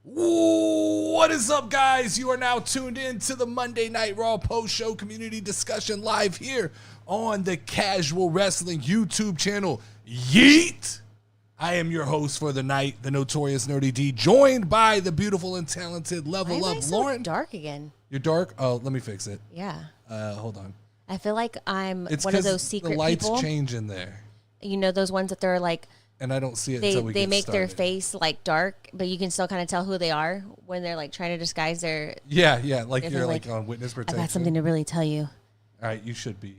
What is up, guys? You are now tuned in to the Monday Night Raw post-show community discussion live here on the Casual Wrestling YouTube channel. Yeet! I am your host for the night, the notorious Nerdy D, joined by the beautiful and talented Level Up Lauren. Dark again. You're dark? Oh, let me fix it. Yeah. Hold on. I feel like I'm it's one of those secret the lights people. change in there. You know those ones that they're like. And I don't see it until we They get make started. their face like dark, but you can still kind of tell who they are when they're like trying to disguise their. Yeah, like you're like on witness protection. I got something to really tell you. All right, you should be.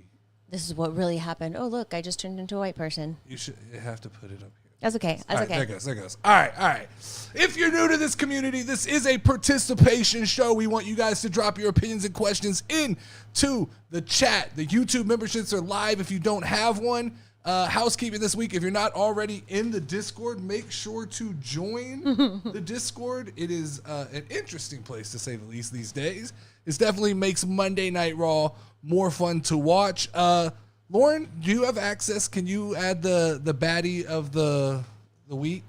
This is what really happened. Oh, look, I just turned into a white person. You have to put it up here. That's okay. That's okay. There goes. All right. If you're new to this community, this is a participation show. We want you guys to drop your opinions and questions into the chat. The YouTube memberships are live if you don't have one. Housekeeping this week, if you're not already in the Discord, make sure to join the Discord. It is an interesting place, to say the least, these days. It definitely makes Monday Night Raw more fun to watch. Lauren, do you have access? Can you add the baddie of the week?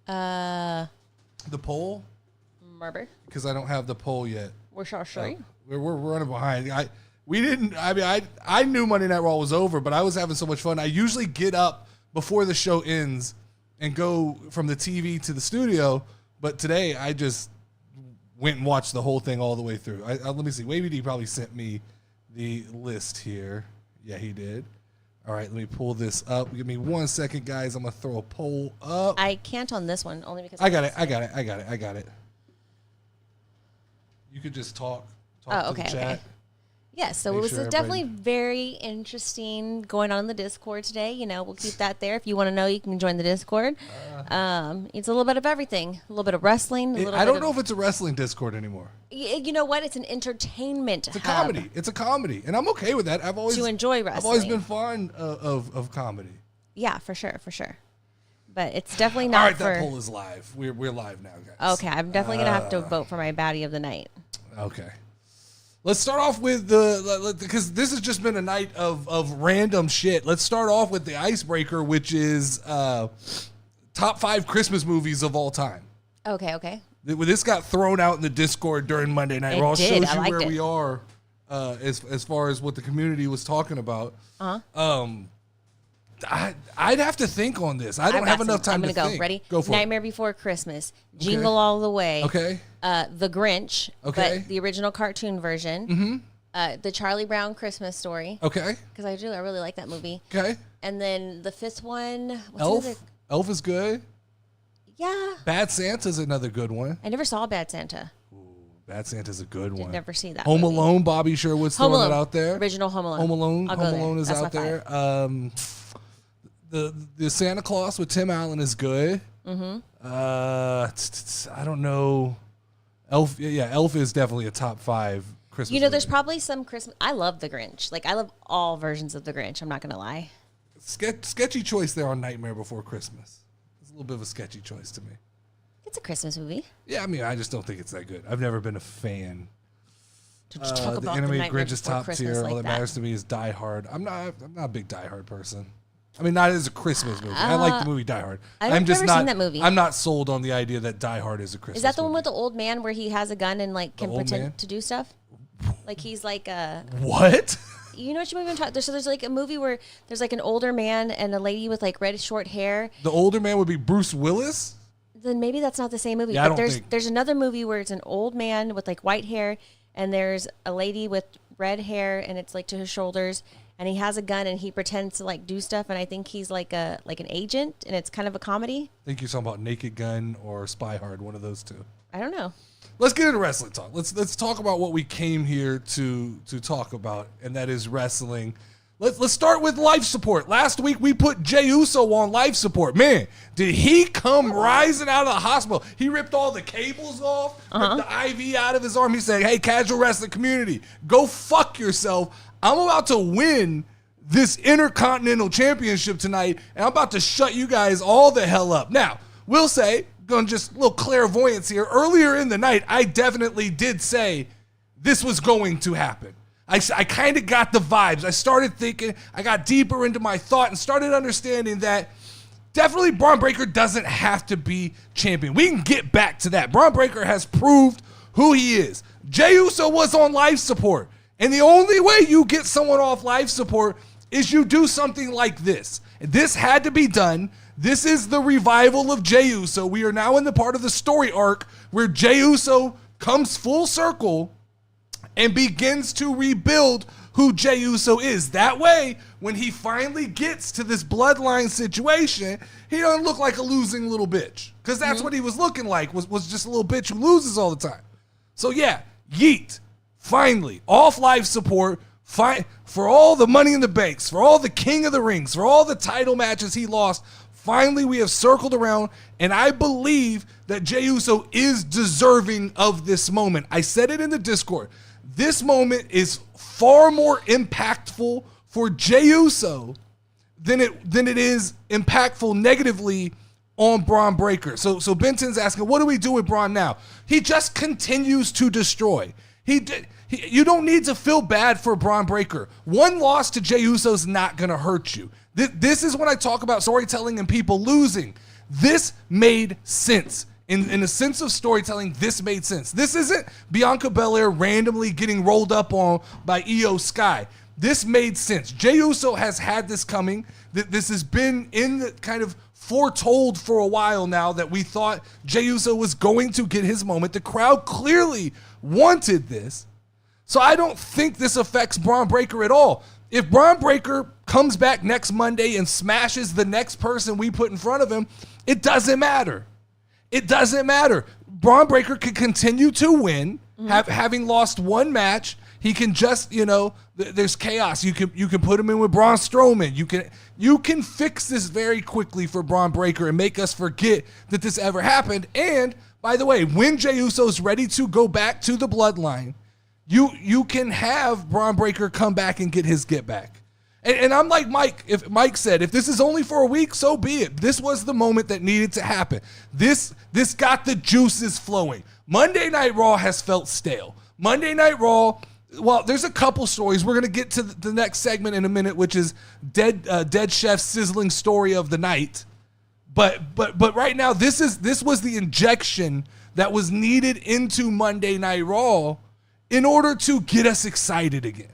The poll? Murder. Because I don't have the poll yet. We're sure. We're running behind. I knew Monday Night Raw was over, but I was having so much fun. I usually get up before the show ends and go from the TV to the studio, but today I just went and watched the whole thing all the way through. Let me see. Wavy D probably sent me the list here. Yeah, he did. All right, let me pull this up. Give me 1 second, guys. I'm going to throw a poll up. I can't on this one, only because... I got it. You could just talk to the chat. Okay. Yes, so it was definitely very interesting going on in the Discord today. You know, we'll keep that there. If you want to know, you can join the Discord. It's a little bit of everything. A little bit of wrestling. I don't know if it's a wrestling Discord anymore. You know what? It's an entertainment hub. Comedy. It's a comedy, and I'm okay with that. To enjoy wrestling. I've always been fond of comedy. Yeah, for sure. But it's definitely not. All right, that poll is live. We're live now, guys. Okay, I'm definitely gonna have to vote for my baddie of the night. Okay. Let's start off with because this has just been a night of random shit. Let's start off with the icebreaker, which is top 5 Christmas movies of all time. Okay. This got thrown out in the Discord during Monday Night Raw. Shows you where we are as far as what the community was talking about. I'd have to think on this. I don't have enough time to think. I'm going to go. Ready? Go for Nightmare Before Christmas. Jingle All the Way. Okay. The Grinch. Okay. But the original cartoon version. Mm-hmm. The Charlie Brown Christmas Story. Okay. Because I really like that movie. Okay. And then the 5th one. Elf. Elf is good. Yeah. Bad Santa's another good one. I never saw Bad Santa. Bad Santa's a good one. Never see that. Home movie. Alone. Bobby Sherwood's throwing it out there. Original Home Alone. Home Alone. Home Alone is That's out there. The Santa Claus with Tim Allen is good. Mm-hmm. I don't know. Elf. Yeah, Elf is definitely a top 5 Christmas. You know, there's movie. probably some Christmas. I love the Grinch. Like, I love all versions of the Grinch. I'm not gonna lie. Sketchy choice there on Nightmare Before Christmas. It's a little bit of a sketchy choice to me. It's a Christmas movie. Yeah, I mean, I just don't think it's that good. I've never been a fan. Talk about the animated Nightmare Grinch is Before top Christmas tier. like All that matters to me is Die Hard. I'm not a big Die Hard person. I mean, not as a Christmas movie. I like the movie Die Hard. I've never seen that movie. I'm not sold on the idea that Die Hard is a Christmas movie. Is that the one with the old man where he has a gun and like can pretend man? to do stuff? Like he's like a... What? You know what movie I'm talking about? So there's like a movie where there's like an older man and a lady with like red short hair. The older man would be Bruce Willis? Then maybe that's not the same movie. Yeah, but there's another movie where it's an old man with like white hair and there's a lady with red hair and it's like to his shoulders and he has a gun and he pretends to like do stuff and I think he's like an agent and it's kind of a comedy. I think you're talking about Naked Gun or Spy Hard, one of those two. I don't know. Let's get into wrestling talk. Let's talk about what we came here to talk about, and that is wrestling. Let's start with life support. Last week we put Jey Uso on life support. Man, did he come rising out of the hospital? He ripped all the cables off, ripped the IV out of his arm. He said, "Hey, casual wrestling community, go fuck yourself. I'm about to win this Intercontinental Championship tonight, and I'm about to shut you guys all the hell up." Now, we'll say, going just a little clairvoyance here. Earlier in the night, I definitely did say this was going to happen. I kind of got the vibes. I started thinking, I got deeper into my thought and started understanding that definitely Braun Breaker doesn't have to be champion. We can get back to that. Braun Breaker has proved who he is. Jey Uso was on life support. And the only way you get someone off life support is you do something like this. This had to be done. This is the revival of Jey Uso. We are now in the part of the story arc where Jey Uso comes full circle and begins to rebuild who Jey Uso is. That way, when he finally gets to this bloodline situation, he doesn't look like a losing little bitch. Because that's what he was looking like, was just a little bitch who loses all the time. So yeah, yeet. Finally, off life support, for all the money in the banks, for all the King of the Rings, for all the title matches he lost, finally we have circled around, and I believe that Jey Uso is deserving of this moment. I said it in the Discord. This moment is far more impactful for Jey Uso than it is impactful negatively on Braun Breaker. So Benton's asking, what do we do with Braun now? He just continues to destroy. You don't need to feel bad for Braun Breaker. One loss to Jey Uso is not going to hurt you. This is when I talk about storytelling and people losing. This made sense. In the sense of storytelling, this made sense. This isn't Bianca Belair randomly getting rolled up on by Io Sky. This made sense. Jey Uso has had this coming. This has been in the kind of foretold for a while now that we thought Jey Uso was going to get his moment. The crowd clearly wanted this. So I don't think this affects Braun Breaker at all. If Braun Breaker comes back next Monday and smashes the next person we put in front of him, it doesn't matter. It doesn't matter. Braun Breaker can continue to win, having lost one match. He can just, there's chaos. You can put him in with Braun Strowman. You can fix this very quickly for Braun Breaker and make us forget that this ever happened. And by the way, when Jey Uso's ready to go back to the bloodline, you can have Braun Breaker come back and get his get back. And I'm like Mike. If Mike said, if this is only for a week, so be it. This was the moment that needed to happen. This got the juices flowing. Monday Night Raw has felt stale. Monday Night Raw, well, there's a couple stories. We're going to get to the next segment in a minute, which is Dead Chef's sizzling story of the night. But right now, this was the injection that was needed into Monday Night Raw in order to get us excited again.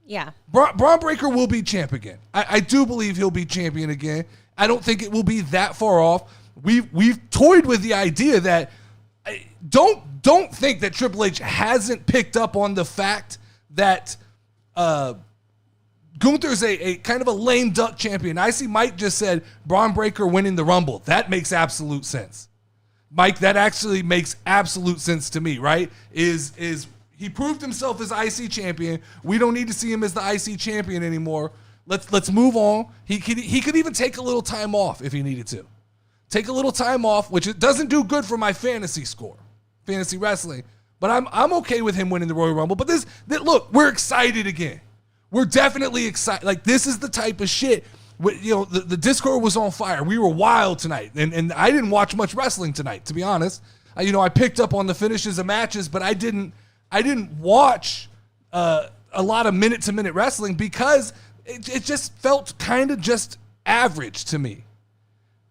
Yeah. Braun Breaker will be champ again. I do believe he'll be champion again. I don't think it will be that far off. We've toyed with the idea that don't think that Triple H hasn't picked up on the fact that Gunther's a kind of a lame duck champion. I see Mike just said Braun Breaker winning the Rumble. That makes absolute sense. Mike, that actually makes absolute sense to me, right? Is he proved himself as IC champion. We don't need to see him as the IC champion anymore. Let's move on. He could even take a little time off if he needed to. Take a little time off, which it doesn't do good for my fantasy score, fantasy wrestling. But I'm okay with him winning the Royal Rumble. But look, we're excited again. We're definitely excited. Like, this is the type of shit. The Discord was on fire. We were wild tonight, and I didn't watch much wrestling tonight, to be honest. I picked up on the finishes of matches, but I didn't watch a lot of minute-to-minute wrestling because it just felt kind of just average to me.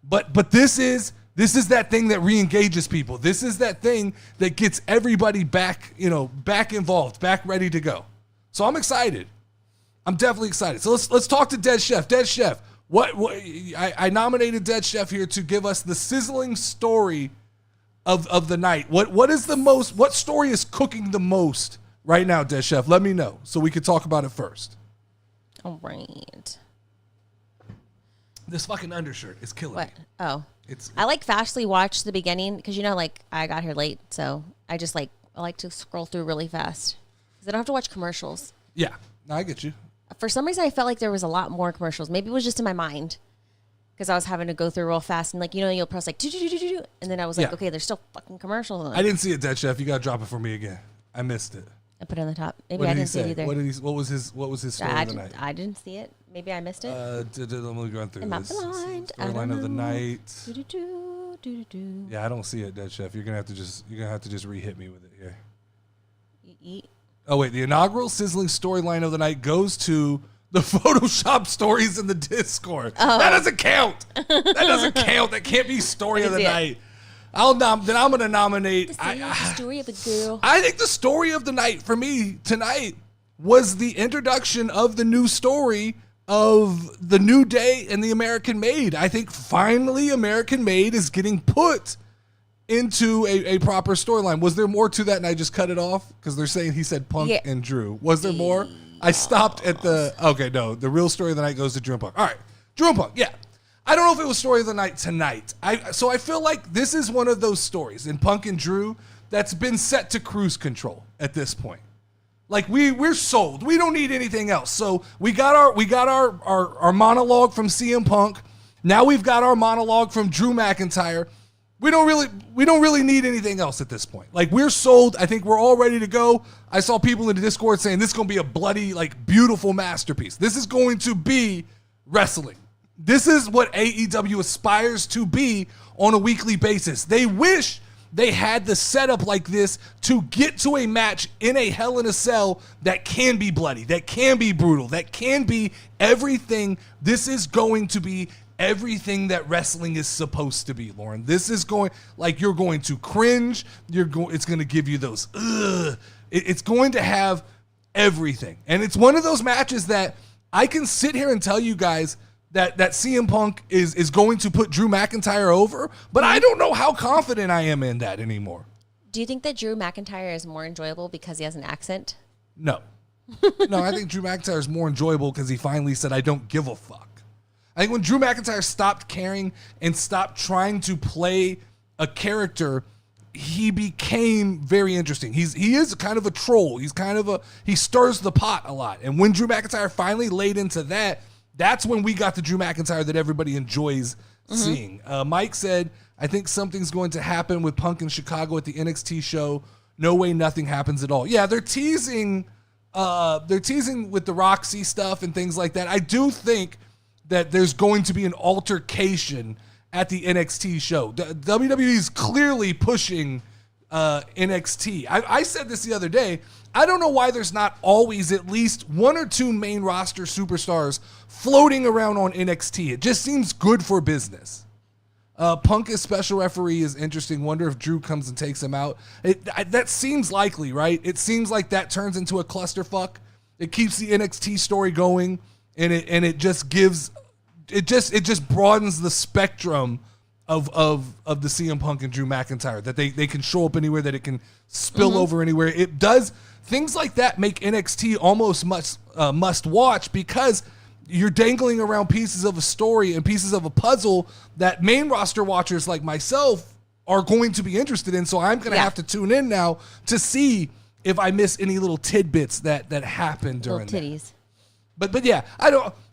But this is that thing that re-engages people. This is that thing that gets everybody back involved, back ready to go. So I'm excited. I'm definitely excited. So let's talk to Dead Chef. Dead Chef, what I nominated Dead Chef here to give us the sizzling story of the night. What story is cooking the most right now, Dead Chef? Let me know so we can talk about it first. All right. This fucking undershirt is killing me. Oh. I fastly watched the beginning because I got here late, so I just I like to scroll through really fast because I don't have to watch commercials. Yeah, no, I get you. For some reason, I felt like there was a lot more commercials. Maybe it was just in my mind because I was having to go through real fast and you'll press do, and then I was okay, there's still fucking commercials. I didn't see it, Dead Chef. You gotta drop it for me again. I missed it. I put it on the top. Maybe I didn't see it either. What was his story of the night? I didn't see it. Maybe I missed it. Let me go through Am I blind? Storyline of the night. Do. Yeah, I don't see it, Dead Chef. You're gonna have to just re-hit me with it here. Oh wait, the inaugural sizzling storyline of the night goes to The Photoshop stories in the Discord. Oh. That doesn't count. That doesn't count. That can't be story of the night. Then I'm going to nominate. The story of the girl. I think the story of the night for me tonight was the introduction of the new story of the New Day and the American Made. I think finally American Made is getting put into a proper storyline. Was there more to that and I just cut it off? Because they're saying he said Punk and Drew. Was there more? I stopped at the... Okay, no. The real story of the night goes to Drew and Punk. All right. Drew and Punk, yeah. I don't know if it was story of the night tonight. So I feel like this is one of those stories in Punk and Drew that's been set to cruise control at this point. Like we're sold. We don't need anything else. So we got our monologue from CM Punk. Now we've got our monologue from Drew McIntyre. We don't really need anything else at this point. Like we're sold. I think we're all ready to go. I saw people in the Discord saying this is going to be a bloody, like beautiful masterpiece. This is going to be wrestling. This is what AEW aspires to be on a weekly basis. They wish they had the setup like this to get to a match in a Hell in a Cell that can be bloody, that can be brutal, that can be everything. This is going to be everything that wrestling is supposed to be, Lauren. This is going, like, you're going to cringe. It's going to give you those, It's going to have everything. And it's one of those matches that I can sit here and tell you guys that CM Punk is going to put Drew McIntyre over, but I don't know how confident I am in that anymore. Do you think that Drew McIntyre is more enjoyable because he has an accent? No. No, I think Drew McIntyre is more enjoyable because he finally said, I don't give a fuck. I think when Drew McIntyre stopped caring and stopped trying to play a character, he became very interesting. He is kind of a troll. He stirs the pot a lot. And when Drew McIntyre finally laid into that, that's when we got the Drew McIntyre that everybody enjoys seeing. Mike said, I think something's going to happen with Punk in Chicago at the NXT show. No way nothing happens at all. Yeah, they're teasing with the Roxy stuff and things like that. I do think that there's going to be an altercation at the NXT show. WWE is clearly pushing NXT. I said this the other day. I don't know why there's not always at least one or two main roster superstars floating around on NXT. It just seems good for business. Punk as special referee is interesting. Wonder if Drew comes and takes him out. That seems likely, right? It seems like that turns into a clusterfuck. It keeps the NXT story going, and it just gives it just broadens the spectrum of the CM Punk and Drew McIntyre, that they can show up anywhere, that it can spill over anywhere. It does things like that make NXT almost must watch, because you're dangling around pieces of a story and pieces of a puzzle that main roster watchers like myself are going to be interested in. So I'm going to have to tune in now to see if I miss any little tidbits that happened during little titties. That. But yeah,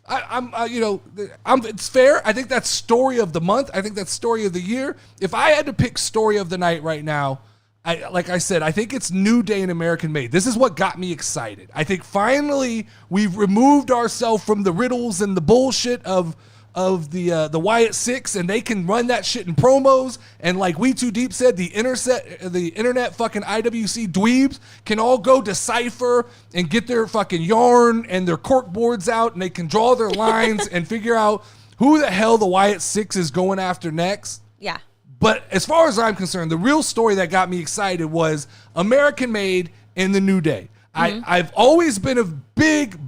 it's fair. I think that's story of the month. I think that's story of the year. If I had to pick story of the night right now, like I said, I think it's New Day and American Made. This is what got me excited. I think finally we've removed ourselves from the riddles and the bullshit of the Wyatt Six, and they can run that shit in promos. And like We Too Deep said, the internet fucking IWC dweebs can all go decipher and get their fucking yarn and their cork boards out, and they can draw their lines and figure out who the hell the Wyatt Six is going after next. Yeah. But as far as I'm concerned, the real story that got me excited was American Made and the New Day. I've always been a big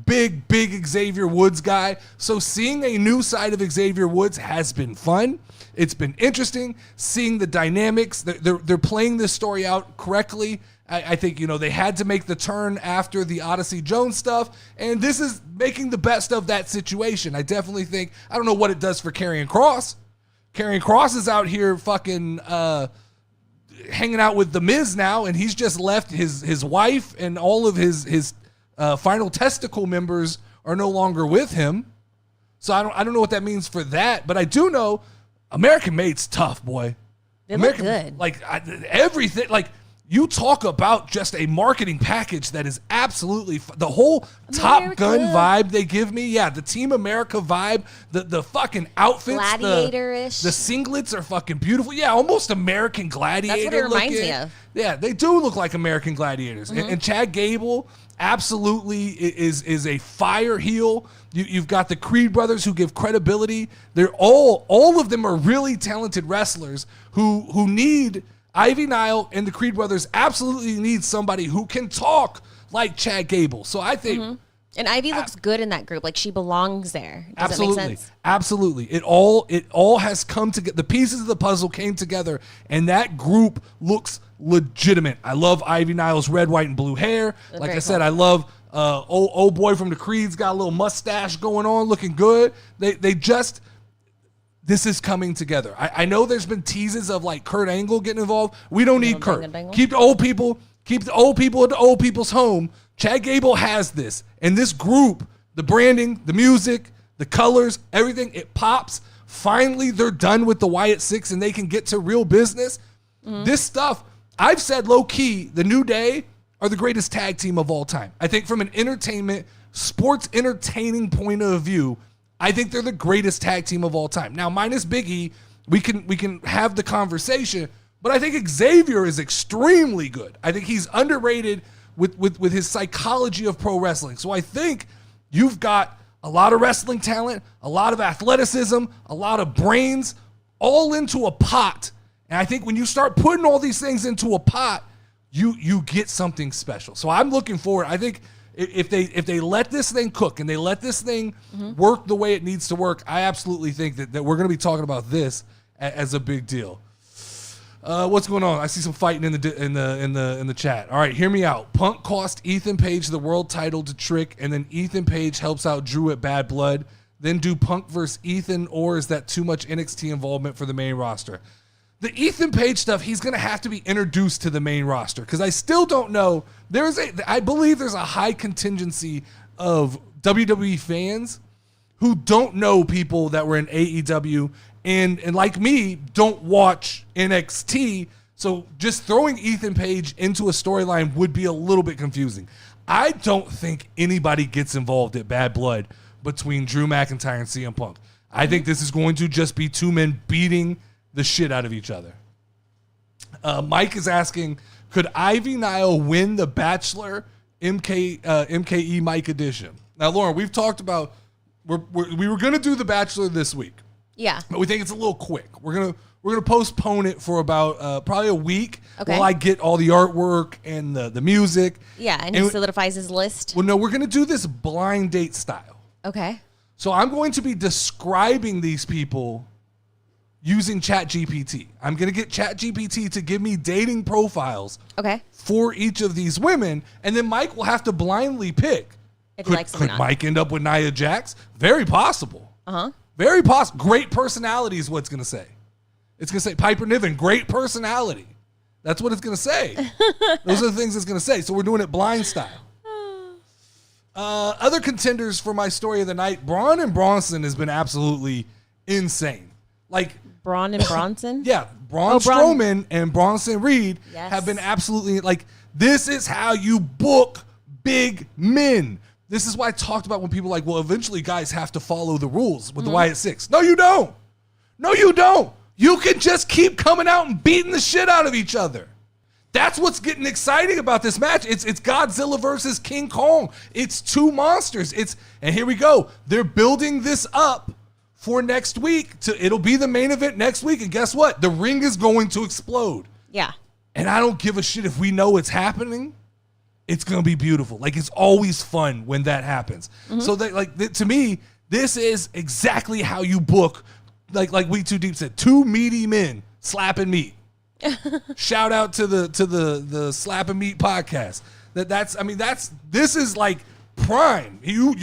Xavier Woods guy, so seeing a new side of Xavier Woods has been fun. It's been interesting seeing the dynamics. They're playing this story out correctly. I think, they had to make the turn after the Odyssey Jones stuff, and this is making the best of that situation. I definitely think, I don't know what it does for Karrion Kross. Karrion Kross is out here fucking hanging out with The Miz now, and he's just left his wife and all of his final testicle members are no longer with him. So I don't know what that means for that, but I do know American Made's tough, boy. They look good. Like everything, like You talk about just a marketing package that is absolutely the whole Top Gun vibe they give me. Yeah, the Team America vibe, the fucking outfits, gladiator-ish. The singlets are fucking beautiful. Yeah, almost American Gladiator. That's what it reminds looking. me of. Yeah, they do look like American Gladiators. And Chad Gable absolutely is a fire heel. You've got the Creed brothers who give credibility. They're all of them are really talented wrestlers who need. Ivy Nile and the Creed brothers absolutely need somebody who can talk like Chad Gable. So I think, and Ivy looks good in that group. Like she belongs there. Does absolutely, that make sense? Absolutely. It all has come together. The pieces of the puzzle came together, and that group looks legitimate. I love Ivy Nile's red, white, and blue hair. Like I said, I love old boy from the Creed's got a little mustache going on, looking good. They just. This is coming together. I know there's been teases of like Kurt Angle getting involved. We don't need Kurt. Keep the old people at the old people's home. Chad Gable has this. And this group, the branding, the music, the colors, everything, it pops. Finally, they're done with the Wyatt Six and they can get to real business. This stuff, I've said low key, the New Day are the greatest tag team of all time. I think from an entertainment, sports entertaining point of view, I think they're the greatest tag team of all time. Now, minus Big E, we can have the conversation, but I think Xavier is extremely good. I think he's underrated with his psychology of pro wrestling. So I think you've got a lot of wrestling talent, a lot of athleticism, a lot of brains, all into a pot. And I think when you start putting all these things into a pot, you get something special. So I'm looking forward. I think if they let this thing cook and they let this thing work the way it needs to work, I absolutely think that we're going to be talking about this as a big deal. What's going on? I see some fighting in the chat. All right, hear me out. Punk cost Ethan Page the world title to Trick, and then Ethan Page helps out Drew at Bad Blood. Then do Punk versus Ethan, or is that too much NXT involvement for the main roster? The Ethan Page stuff, he's going to have to be introduced to the main roster because I still don't know. I believe there's a high contingency of WWE fans who don't know people that were in AEW and like me, don't watch NXT. So just throwing Ethan Page into a storyline would be a little bit confusing. I don't think anybody gets involved at Bad Blood between Drew McIntyre and CM Punk. I think this is going to just be two men beating the shit out of each other. Mike is asking, could Ivy Nile win the Bachelor MKE Mike edition? Now, Lauren, we've talked about we were going to do the Bachelor this week. Yeah, but we think it's a little quick. We're gonna postpone it for about probably a week while I get all the artwork and the music. Yeah, and he solidifies his list. Well, no, we're gonna do this blind date style. Okay. So I'm going to be describing these people using ChatGPT. I'm going to get ChatGPT to give me dating profiles for each of these women, and then Mike will have to blindly pick. If he likes them or not. Could Mike end up with Nia Jax? Very possible. Very possible. Great personality is what it's going to say. It's going to say Piper Niven, great personality. That's what it's going to say. Those are the things it's going to say. So we're doing it blind style. Other contenders for my story of the night, Braun and Bronson has been absolutely insane. Like Braun and Bronson? Yeah. Braun Strowman and Bronson Reed have been absolutely like, this is how you book big men. This is why I talked about when people are like, well, eventually guys have to follow the rules with the Wyatt Six. No, you don't. No, you don't. You can just keep coming out and beating the shit out of each other. That's what's getting exciting about this match. It's Godzilla versus King Kong. It's two monsters. And here we go. They're building this up for next week. It'll be the main event next week. And guess what? The ring is going to explode. Yeah. And I don't give a shit if we know it's happening. It's going to be beautiful. Like, it's always fun when that happens. So to me, this is exactly how you book, like We Too Deep said, two meaty men slapping meat. Shout out to the Slap and Meat podcast. This is like prime.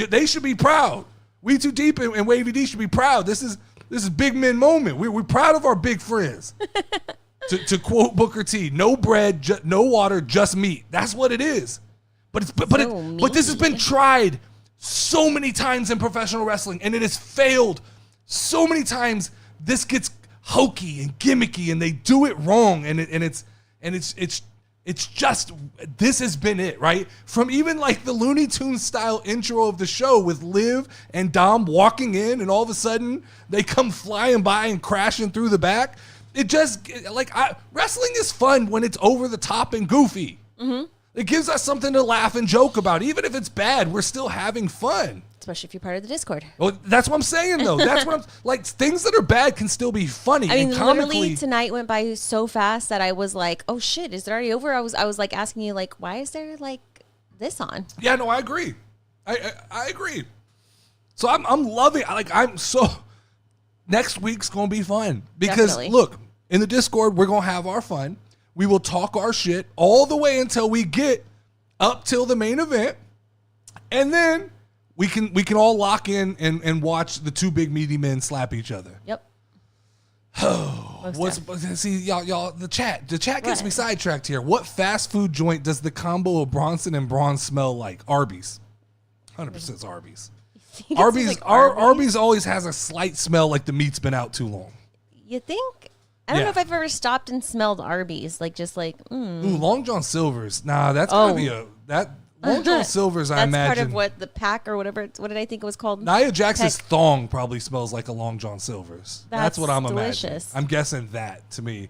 They should be proud. We Too Deep and Wavy D should be proud. This is big men moment. We're proud of our big friends. to quote Booker T, no bread, no water, just meat. That's what it is. But this has been tried so many times in professional wrestling, and it has failed so many times. This gets hokey and gimmicky, and they do it wrong, and it's It's just, this has been it, right? From even like the Looney Tunes style intro of the show with Liv and Dom walking in and all of a sudden they come flying by and crashing through the back. It just, like, wrestling is fun when it's over the top and goofy. Mm-hmm. It gives us something to laugh and joke about. Even if it's bad, we're still having fun. Especially if you're part of the Discord. Well, that's what I'm saying, though. That's what I'm like. Things that are bad can still be funny. I mean, and comically, literally tonight went by so fast that I was like, "Oh shit, is it already over?" I was like asking you, like, "Why is there like this on?" Yeah, no, I agree. I agree. So I'm loving. Next week's gonna be fun because Definitely. look, in the Discord we're gonna have our fun. We will talk our shit all the way until we get up till the main event, and then we can all lock in and watch the two big meaty men slap each other. Yep. See y'all the chat gets What? me sidetracked here. What fast food joint does the combo of Bronson and Braun smell like? Arby's. 100% it's Arby's. Arby's always has a slight smell like the meat's been out too long. You think? I don't Yeah. know if I've ever stopped and smelled Arby's, like just like. Ooh, Long John Silver's. Nah, that's gotta be Long John Silver's. I That's imagine. part of what the pack or whatever. What did I think it was called? Nia Jax's Peck. thong probably smells like a Long John Silver's. That's what I'm imagining. delicious. I'm guessing that to me.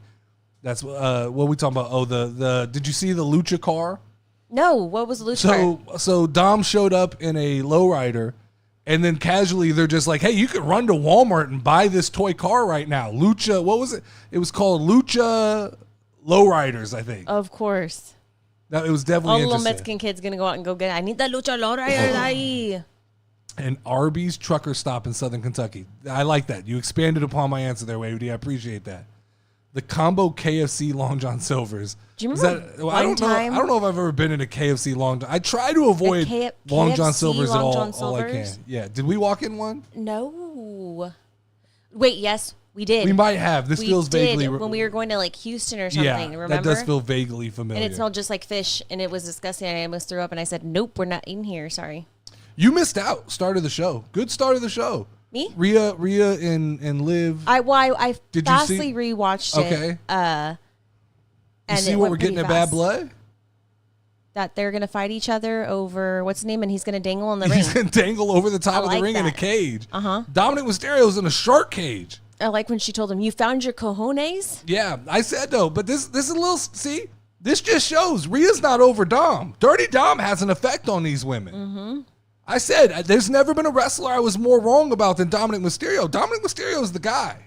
That's what we talking about. Oh, the did you see the Lucha car? No, what was Lucha? So Dom showed up in a lowrider, and then casually they're just like, "Hey, you can run to Walmart and buy this toy car right now." Lucha, what was it? It was called Lucha Lowriders, I think. Of course. That it was definitely All the little interesting. Mexican kids gonna go out and go get it. I need that Lucha Lowrider ahí. An Arby's trucker stop in Southern Kentucky. I like that. You expanded upon my answer there, Wavy. I appreciate that. The combo KFC Long John Silver's. Do you Is remember that, I don't know. I don't know if I've ever been in a KFC Long John. I try to avoid Long John KFC Silver's Long at John all I can. Silver's? Yeah. Did we walk in one? No. Wait, yes, we did. We might have. This we feels did vaguely. when we were going to like Houston or something. Yeah, remember? that does feel vaguely familiar. And it smelled just like fish, and it was disgusting. I almost threw up, and I said, "Nope, we're not in here." Sorry. You missed out. Start of the show. Good start of the show. Me? Rhea and Liv. I Did you fastly see- rewatched Okay. it. You And see it what went we're getting pretty at Bad fast. Blood? That they're gonna fight each other over what's his name, and he's gonna dangle in the ring. He's gonna dangle over the top I of the like ring in a that. cage. Uh-huh. Dominic Mysterio's in a shark cage. I like when she told him, "You found your cojones." Yeah, I said though, but this is a little. See, this just shows Rhea's not over Dom. Dirty Dom has an effect on these women. Mm-hmm. I said there's never been a wrestler I was more wrong about than Dominic Mysterio. Dominic Mysterio is the guy.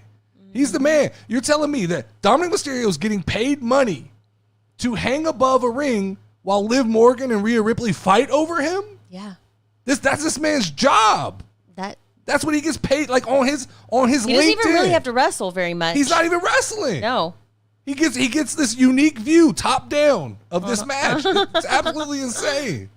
He's the man. You're telling me that Dominic Mysterio is getting paid money to hang above a ring while Liv Morgan and Rhea Ripley fight over him? Yeah, That's this man's job. That's what he gets paid, like on his he LinkedIn. doesn't even really have to wrestle very much. He's not even wrestling. No. He gets this unique view, top down, of this match. It's absolutely insane.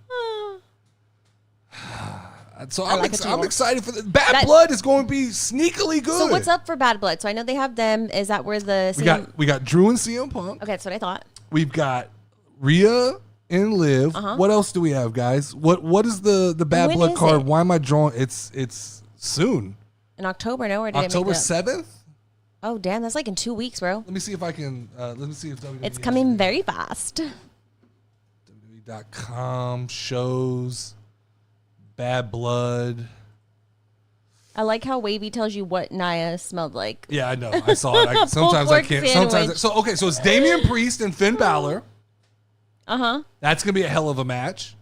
So I'm excited for the Bad Blood is going to be sneakily good. So what's up for Bad Blood? So I know they have them. Is that where the we got Drew and CM Punk. Okay, that's what I thought. We've got Rhea and Liv. What else do we have, guys? What is the Bad When Blood is card? it? Why am I drawing? It's soon. In October, no? Or did October I make that up? 7th. Oh, damn, that's like in 2 weeks, bro. Let me see if I can. Let me see if WWE It's has coming it. very fast. WWE.com shows Bad Blood. I like how Wavy tells you what Nia smelled like. Yeah, I know. I saw it. Sometimes I pork can't. sandwich. So it's Damian Priest and Finn Balor. Uh-huh. That's gonna be a hell of a match.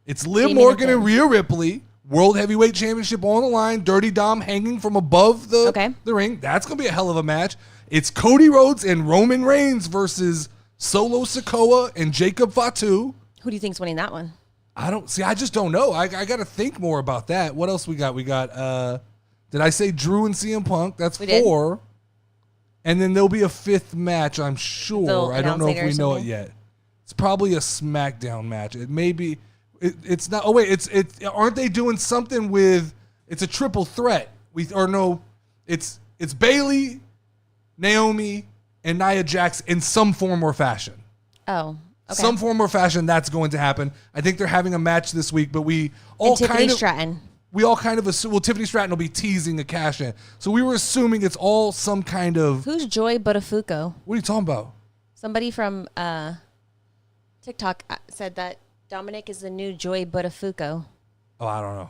It's Liv Damian Morgan and and Rhea Ripley. World Heavyweight Championship on the line. Dirty Dom hanging from above the ring. That's going to be a hell of a match. It's Cody Rhodes and Roman Reigns versus Solo Sikoa and Jacob Fatu. Who do you think's winning that one? I just don't know. I got to think more about that. What else we got? We got, did I say Drew and CM Punk? That's 4. And then there'll be a 5th match, I'm sure. I don't know if we know it yet. It's probably a SmackDown match. It may be. It's not. Oh wait, it's aren't they doing something with? It's a triple threat. It's Bayley, Naomi, and Nia Jax in some form or fashion. Oh, okay. Some form or fashion that's going to happen. I think they're having a match this week, but we all and Tiffany kind of Stratton. We all kind of assume. Well, Tiffany Stratton will be teasing a cash in, so we were assuming it's all some kind of. Who's Joy Buttafuoco? What are you talking about? Somebody from TikTok said that Dominic is the new Joey Buttafuoco. Oh, I don't know.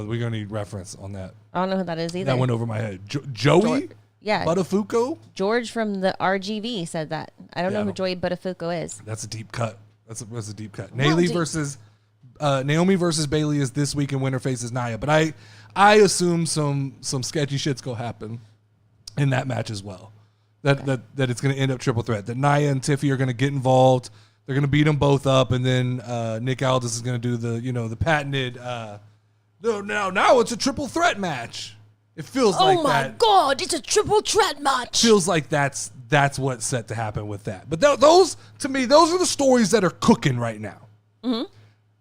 We're going to need reference on that. I don't know who that is either. That went over my head. Joey? Yeah. Buttafuoco? George from the RGV said that. I don't know who Joey Buttafuoco is. That's a deep cut. That's a deep cut. Naomi versus Bailey is this week, and winner faces Nia. But I assume some sketchy shit's gonna happen in that match as well. That it's gonna end up triple threat. That Nia and Tiffy are gonna get involved. They're gonna beat them both up, and then Nick Aldis is gonna do the patented. Now it's a triple threat match. It feels like that. Oh my God! It's a triple threat match. Feels like that's what's set to happen with that. But those to me, those are the stories that are cooking right now. Mm-hmm.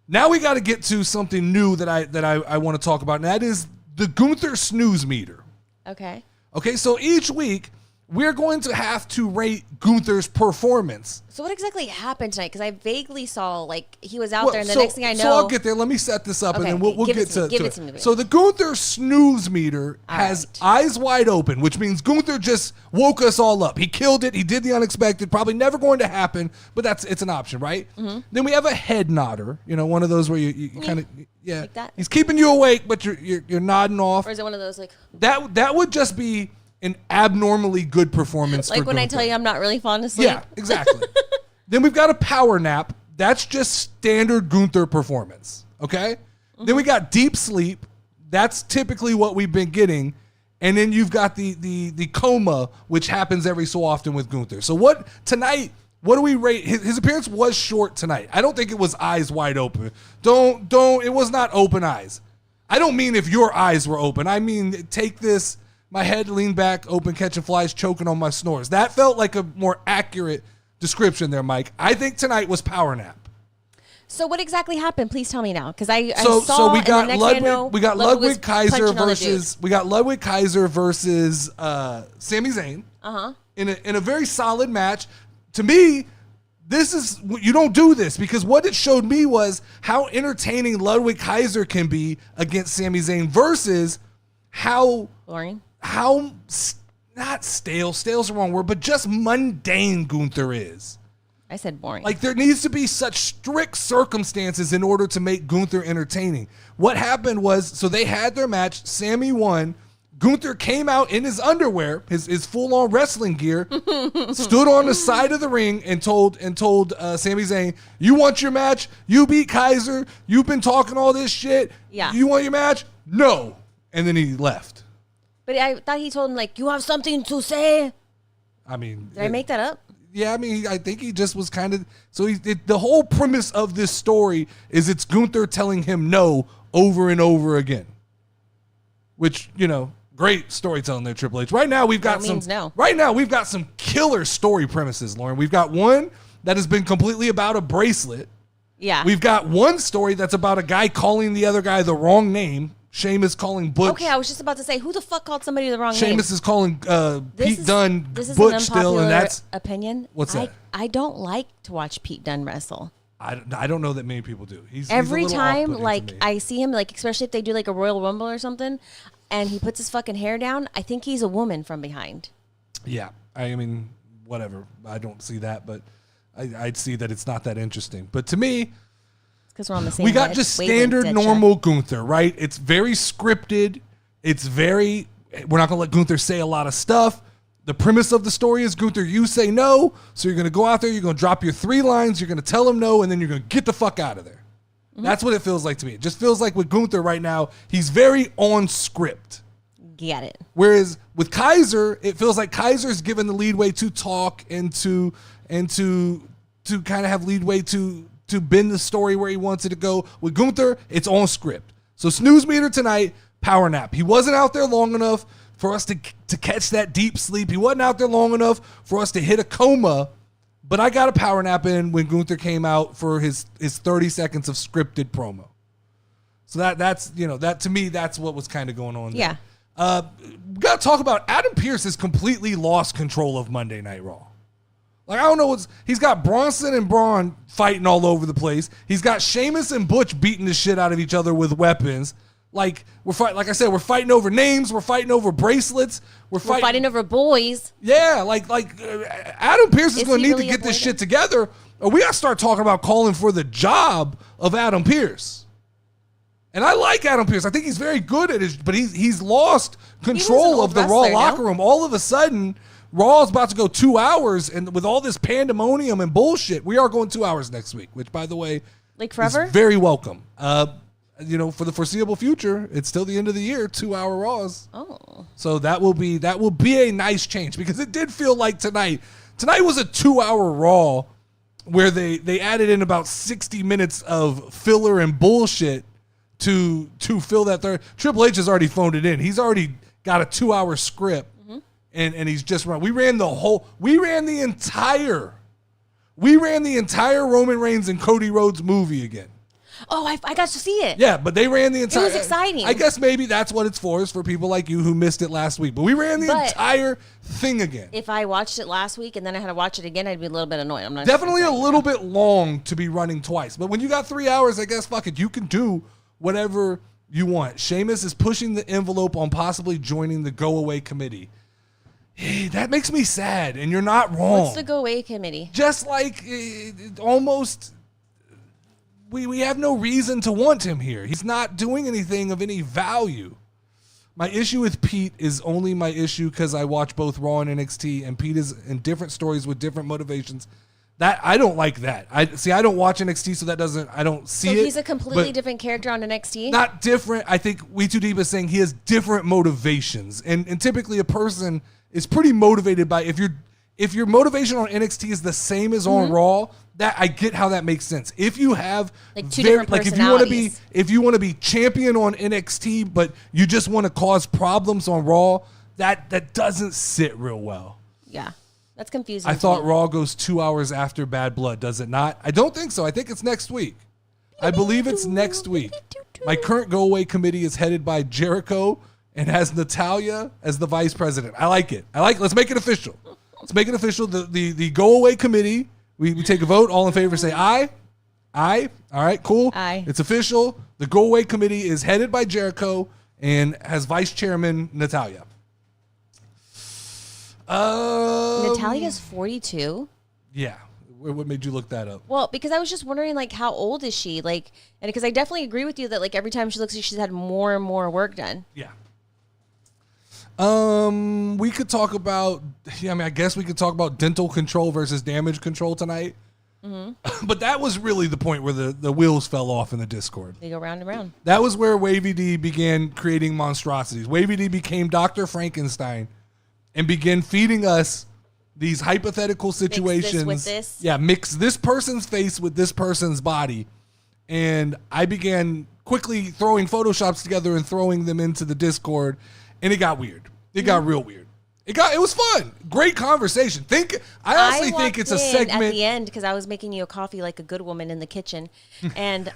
Now we got to get to something new that I want to talk about, and that is the Gunther snooze meter. Okay. Okay, so each week we're going to have to rate Gunther's performance. So what exactly happened tonight? Because I vaguely saw, like, he was out there, and the next thing I know... So I'll get there. Let me set this up, and then we'll get to it. So the Gunther snooze meter has eyes wide open, which means Gunther just woke us all up. He killed it. He did the unexpected. Probably never going to happen, but it's an option, right? Mm-hmm. Then we have a head nodder. One of those where you kind of... Yeah. Like that? He's keeping you awake, but you're nodding off. Or is it one of those, like... That would just be... an abnormally good performance. Like when Gunther. I tell you I'm not really falling asleep. Yeah, exactly. Then we've got a power nap. That's just standard Gunther performance. Okay. Mm-hmm. Then we got deep sleep. That's typically what we've been getting. And then you've got the coma, which happens every so often with Gunther. So what do we rate? His appearance was short tonight. I don't think it was eyes wide open. It was not open eyes. I don't mean if your eyes were open. I mean, take this. My head leaned back, open, catching flies, choking on my snores. That felt like a more accurate description there, Mike. I think tonight was power nap. So what exactly happened? Please tell me now, because I saw. We got Ludwig Kaiser versus Sami Zayn. In a very solid match. To me, you don't do this, because what it showed me was how entertaining Ludwig Kaiser can be against Sami Zayn versus how boring. How not stale's the wrong word, but just mundane Gunther is. I said boring. Like, there needs to be such strict circumstances in order to make Gunther entertaining. What happened was, so they had their match, Sammy won, Gunther came out in his underwear, his full-on wrestling gear, stood on the side of the ring and told Sami Zayn, "You want your match? You beat Kaiser. You've been talking all this shit. Yeah. You want your match? No." And then he left. But I thought he told him, like, "You have something to say." I mean, did I make that up? Yeah, I mean, I think he just was kind of. So the whole premise of this story is it's Gunther telling him no over and over again. Which, great storytelling there, Triple H. Right now we've got some killer story premises, Lauren. We've got one that has been completely about a bracelet. Yeah. We've got one story that's about a guy calling the other guy the wrong name. Sheamus calling Butch. Okay, I was just about to say, who the fuck called somebody the wrong name? Sheamus is calling Pete Dunne this is Butch an still, and that's opinion. What's that? I don't like to watch Pete Dunne wrestle. I don't know that many people do. Every time, like, I see him, like, especially if they do like a Royal Rumble or something, and he puts his fucking hair down, I think he's a woman from behind. Yeah, I mean, whatever. I don't see that, but I'd see that it's not that interesting. But to me, because we're on the same. We got just standard normal Gunther, right? It's very scripted. We're not gonna let Gunther say a lot of stuff. The premise of the story is, Gunther, you say no, so you're gonna go out there, you're gonna drop your 3 lines, you're gonna tell him no, and then you're gonna get the fuck out of there. Mm-hmm. That's what it feels like to me. It just feels like with Gunther right now, he's very on script. Get it. Whereas with Kaiser, it feels like Kaiser's given the leadway to talk and to kind of have leadway to bend the story where he wants it to go. With Gunther, it's on script. So snooze meter tonight, power nap. He wasn't out there long enough for us to catch that deep sleep. He wasn't out there long enough for us to hit a coma. But I got a power nap in when Gunther came out for his 30 seconds of scripted promo. So that's that to me, that's what was kind of going on there. Yeah. We got to talk about Adam Pearce has completely lost control of Monday Night Raw. Like, I don't know he's got Bronson and Braun fighting all over the place. He's got Sheamus and Butch beating the shit out of each other with weapons. Like, we're fighting over names. We're fighting over bracelets. We're fighting over boys. Yeah, like Adam Pearce is going to need to get this shit together, we got to start talking about calling for the job of Adam Pearce. And I like Adam Pearce. I think he's very good at it, but he's lost control of the Raw locker room. All of a sudden, Raw is about to go 2 hours, and with all this pandemonium and bullshit, we are going 2 hours next week, which, by the way, like forever, is very welcome. For the foreseeable future, it's still the end of the year, 2 hour Raws. Oh. So that will be a nice change, because it did feel like tonight was a 2 hour Raw where they added in about 60 minutes of filler and bullshit to fill that third. Triple H has already phoned it in. He's already got a 2 hour script, and he's just run. We ran the entire Roman Reigns and Cody Rhodes movie again. Oh, I got to see it. Yeah, but they ran the entire. It was exciting. I guess maybe that's what it's for, is for people like you who missed it last week. But we ran the entire thing again. If I watched it last week and then I had to watch it again, I'd be a little bit annoyed. I'm not definitely a little bit long to be running twice. But when you got 3 hours, I guess fuck it, you can do whatever you want. Sheamus is pushing the envelope on possibly joining the Go Away Committee. Hey, that makes me sad, and you're not wrong. What's the Go Away Committee? Just like almost. We have no reason to want him here. He's not doing anything of any value. My issue with Pete is only my issue because I watch both Raw and NXT, and Pete is in different stories with different motivations. That I don't like that. I don't watch NXT, so I don't see it. So he's a completely different character on NXT? Not different. I think We Too Deep is saying he has different motivations. And typically a person is pretty motivated by, if your motivation on NXT is the same as on Raw, that I get how that makes sense. If you have like two different personalities. if you want to be champion on NXT, but you just want to cause problems on Raw, that doesn't sit real well. Yeah, that's confusing. I thought Raw goes 2 hours after Bad Blood. Does it not? I don't think so. I think it's next week. I believe it's next week. My current Go Away Committee is headed by Jericho and has Natalya as the vice president. I like it. Let's make it official. Let's make it official. The Go Away Committee. We take a vote. All in favor say aye. Aye. All right, cool. Aye. It's official. The Go Away Committee is headed by Jericho and has vice chairman Natalya. Natalya's 42? Yeah. What made you look that up? Well, because I was just wondering, like, how old is she? Like, and because I definitely agree with you that, like, every time she looks, she's had more and more work done. Yeah. We could talk about, I guess we could talk about dental control versus damage control tonight. Mm-hmm. But that was really the point where the wheels fell off in the Discord. They go round and round. That was where Wavy D began creating monstrosities. Wavy D became Dr. Frankenstein and began feeding us these hypothetical situations. Mix this with this? Yeah, mix this person's face with this person's body. And I began quickly throwing Photoshops together and throwing them into the Discord. And it got weird. It got real weird. It was fun. Great conversation. I honestly think it's a segment at the end because I was making you a coffee like a good woman in the kitchen, and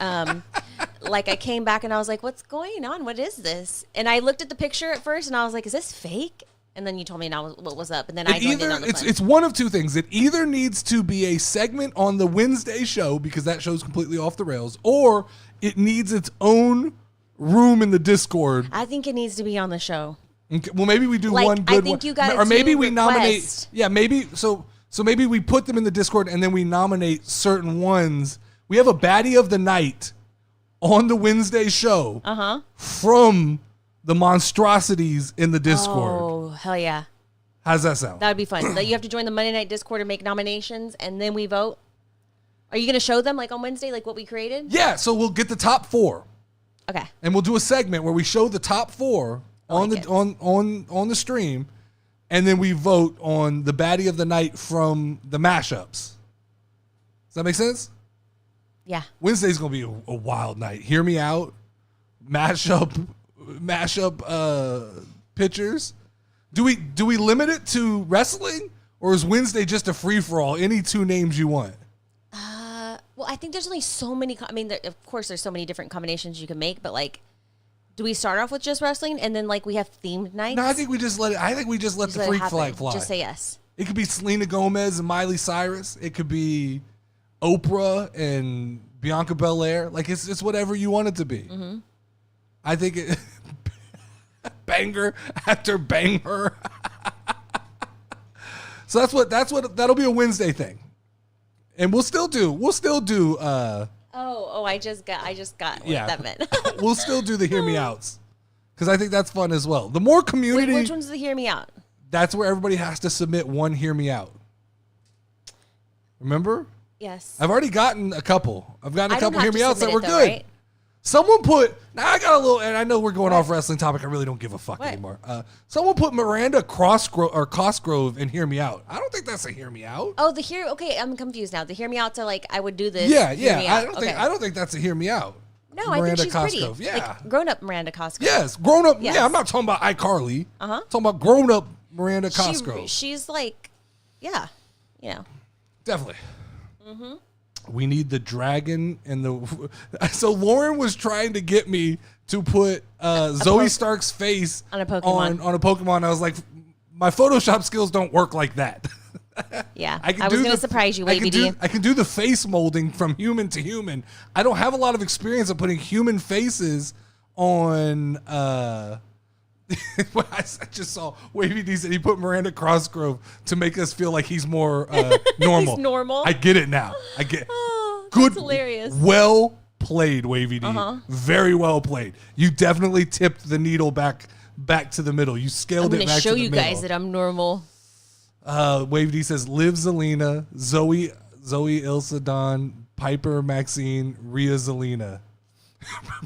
like I came back and I was like, "What's going on? What is this?" And I looked at the picture at first and I was like, "Is this fake?" And then you told me what was up, and then I joined in on the fun. It's one of two things. It either needs to be a segment on the Wednesday show because that show's completely off the rails, or it needs its own room in the Discord. I think it needs to be on the show. Okay, well, maybe we do one good one. I think you got or maybe we request. Nominate. Yeah, maybe so maybe we put them in the Discord and then we nominate certain ones. We have a baddie of the night on the Wednesday show from the monstrosities in the Discord. Oh, hell yeah. How's that sound? That would be fun. You have to join the Monday Night Discord and make nominations, and then we vote. Are you going to show them, like, on Wednesday, like, what we created? Yeah, so we'll get the top 4. Okay. And we'll do a segment where we show the top 4 on the stream, and then we vote on the baddie of the night from the mashups. Does that make sense? Yeah. Wednesday's going to be a wild night. Hear me out. Mashup pictures. Do we limit it to wrestling, or is Wednesday just a free for all? Any 2 names you want? Well, I think there's only so many. Of course, there's so many different combinations you can make, but like, do we start off with just wrestling and then like we have themed nights? No, I think we just let the freak flag fly. Just say yes. It could be Selena Gomez and Miley Cyrus. It could be Oprah and Bianca Belair. Like it's whatever you want it to be. Mm-hmm. I think it banger after banger. So that's what that'll be a Wednesday thing. And we'll still do. I just got what that meant. We'll still do the hear me outs because I think that's fun as well. The more community. Wait, which one's the hear me out? That's where everybody has to submit one hear me out. Remember? Yes. I've already gotten a couple. I've gotten a couple hear me outs that were good. Right? Someone put. Now I got a little, and I know we're going off wrestling topic. I really don't give a fuck anymore. Someone put Miranda Cosgrove in hear me out. I don't think that's a hear me out. Oh, okay, I'm confused now. The hear me outs are like I would do this. Yeah. I don't think that's a hear me out. No, Miranda I think she's Cosgrove. pretty. Yeah, like, grown up Miranda Cosgrove. Yes, grown up. Yes. Yeah, I'm not talking about iCarly. Uh-huh. I'm talking about grown up Miranda Cosgrove. She's like, yeah, Definitely. Mm-hmm. We need the dragon and the. So Lauren was trying to get me to put Zoe Stark's face on a Pokemon. On a Pokemon. I was like, my Photoshop skills don't work like that. Yeah, I was going to surprise you, Wavy D. I can do the face molding from human to human. I don't have a lot of experience of putting human faces on. I just saw Wavy D said he put Miranda Cosgrove to make us feel like he's more normal. He's normal. I get it now. I get. Good. That's hilarious. Well played, Wavy D. Very well played. You definitely tipped the needle back to the middle. You scaled it back to the middle. I'm going to show you guys that I'm normal. Wavy D says Liv Zelina, Zoe Ilsa Dawn, Piper Maxine, Rhea Zelina.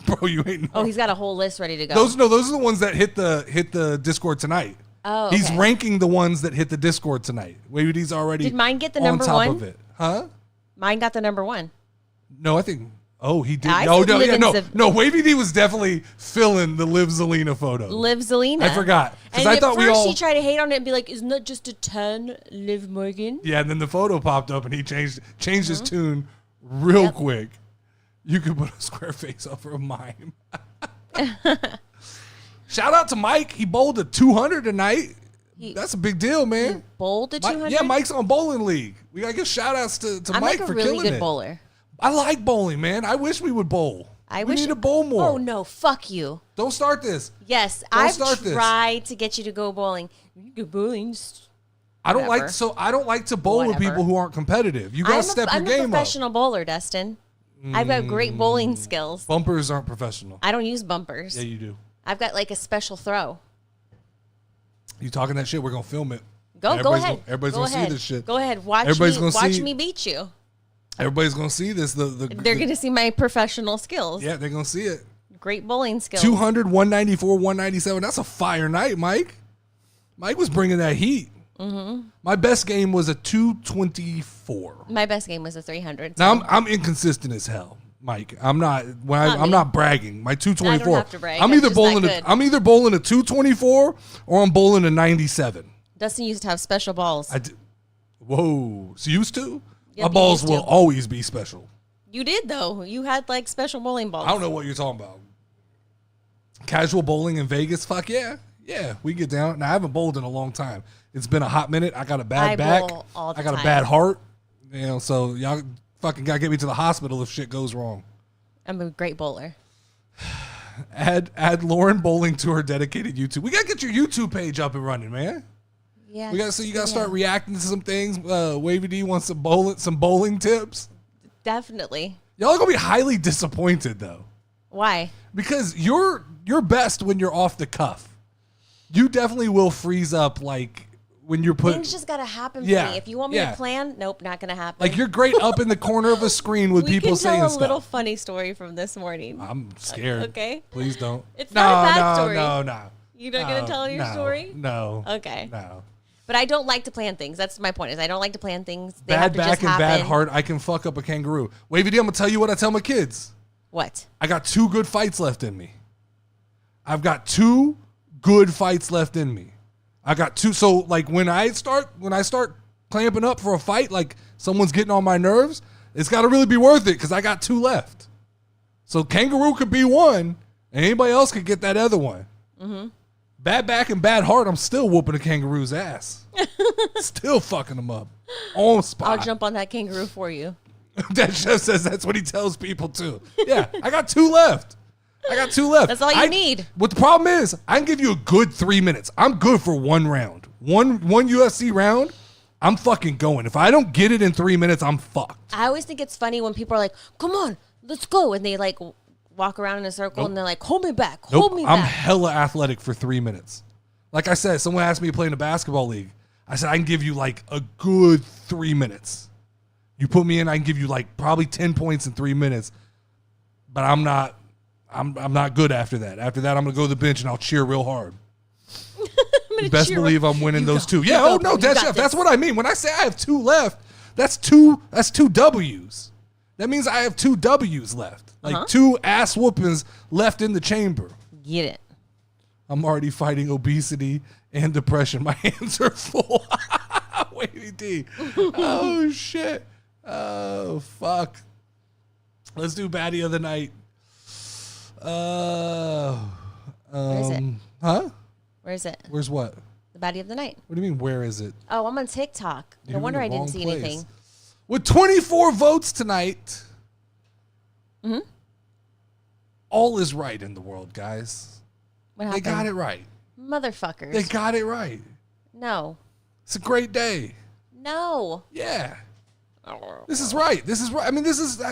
Bro, you ain't know. Oh, he's got a whole list ready to go. Those are the ones that hit the Discord tonight. Oh, okay. He's ranking the ones that hit the Discord tonight. Wavy D's already. Did mine get the on number top one? Of it. Huh? Mine got the number one. No, I think. Oh, he did. No. Wavy D was definitely filling the Liv Zelina photo. Liv Zelina. I forgot because I thought we all. First, he tried to hate on it and be like, "Isn't that just a 10, Liv Morgan?" Yeah, and then the photo popped up and he changed his tune real quick. You could put a square face over a mime. Shout out to Mike. He bowled a 200 tonight. That's a big deal, man. He bowled a 200? Yeah, Mike's on Bowling League. We got to give shout outs to Mike for killing it. I'm a really good bowler. I like bowling, man. I wish we would bowl. We need to bowl more. Oh, no. Fuck you. Don't start this. Yes, I've tried to get you to go bowling. You go bowling. I don't like to bowl with people who aren't competitive. You got to step your game up. I'm a professional bowler, Dustin. I've got great bowling skills. Bumpers aren't professional. I don't use bumpers. Yeah, you do. I've got like a special throw. You talking that shit? We're gonna film it. Go ahead. Everybody's gonna see this shit. Go ahead. Watch me beat you. Everybody's gonna see this. They're gonna see my professional skills. Yeah, they're gonna see it. Great bowling skills. 200, 194, 197. That's a fire night, Mike. Mike was bringing that heat. Mm-hmm. My best game was a 224. My best game was a 300. So. Now I'm inconsistent as hell, Mike. I'm not. I'm not bragging. My 224. I don't have to brag. I'm either bowling a 224 or I'm bowling a 97. Dustin used to have special balls. I did. Whoa, so used to? Yep, my balls will always be special. You did though. You had like special bowling balls. I don't know what you're talking about. Casual bowling in Vegas? Fuck yeah. Yeah, we get down. Now, I haven't bowled in a long time. It's been a hot minute. I got a bad back. I got a bad heart. So y'all fucking got to get me to the hospital if shit goes wrong. I'm a great bowler. Add Lauren Bowling to her dedicated YouTube. We got to get your YouTube page up and running, man. Yeah. You got to start reacting to some things. Wavy D wants some bowling tips. Definitely. Y'all are going to be highly disappointed, though. Why? Because you're best when you're off the cuff. You definitely will freeze up like when you're put. Things just gotta happen for me. If you want me to plan, nope, not gonna happen. Like you're great up in the corner of a screen with people saying stuff. We can tell a little funny story from this morning. I'm scared. Okay. Please don't. It's not a bad story. No. You're not gonna tell your story? No. Okay. No. But I don't like to plan things. That's my point. Is I don't like to plan things. They bad have to back just and happen. bad heart. I can fuck up a kangaroo. Wavy D, I'm gonna tell you what I tell my kids. What? I got 2 good fights left in me. I've got 2 good fights left in me. I got 2. So like when I start clamping up for a fight, like someone's getting on my nerves, it's got to really be worth it because I got 2 left. So kangaroo could be one, and anybody else could get that other one. Mm-hmm. Bad back and bad heart, I'm still whooping a kangaroo's ass. Still fucking them up on spot. I'll jump on that kangaroo for you. That chef says that's what he tells people too. Yeah, I got 2 left. That's all you need. What the problem is, I can give you a good 3 minutes. I'm good for one round. One UFC round, I'm fucking going. If I don't get it in 3 minutes, I'm fucked. I always think it's funny when people are like, come on, let's go. And they like walk around in a circle and they're like, hold me back, hold me back. I'm hella athletic for 3 minutes. Like I said, someone asked me to play in a basketball league. I said, I can give you like a good 3 minutes. You put me in, I can give you like probably 10 points in 3 minutes. But I'm not good after that. After that, I'm going to go to the bench and I'll cheer real hard. You best believe I'm winning those two. Yeah, oh no, Dead Chef. That's what I mean. When I say I have 2 left, that's two W's. That means I have 2 W's left. Like 2 ass whoopings left in the chamber. Get it. I'm already fighting obesity and depression. My hands are full. Wavy D. Oh, shit. Oh, fuck. Let's do baddie of the night. Where is it? Huh? Where is it? Where's what? The baddie of the night. What do you mean, where is it? Oh, I'm on TikTok. No You're wonder in the I didn't see wrong place. anything. With 24 votes tonight, all is right in the world, guys. What happened? They got it right. Motherfuckers. They got it right. No. It's a great day. No. Yeah. This is right. This is right. I mean, this is...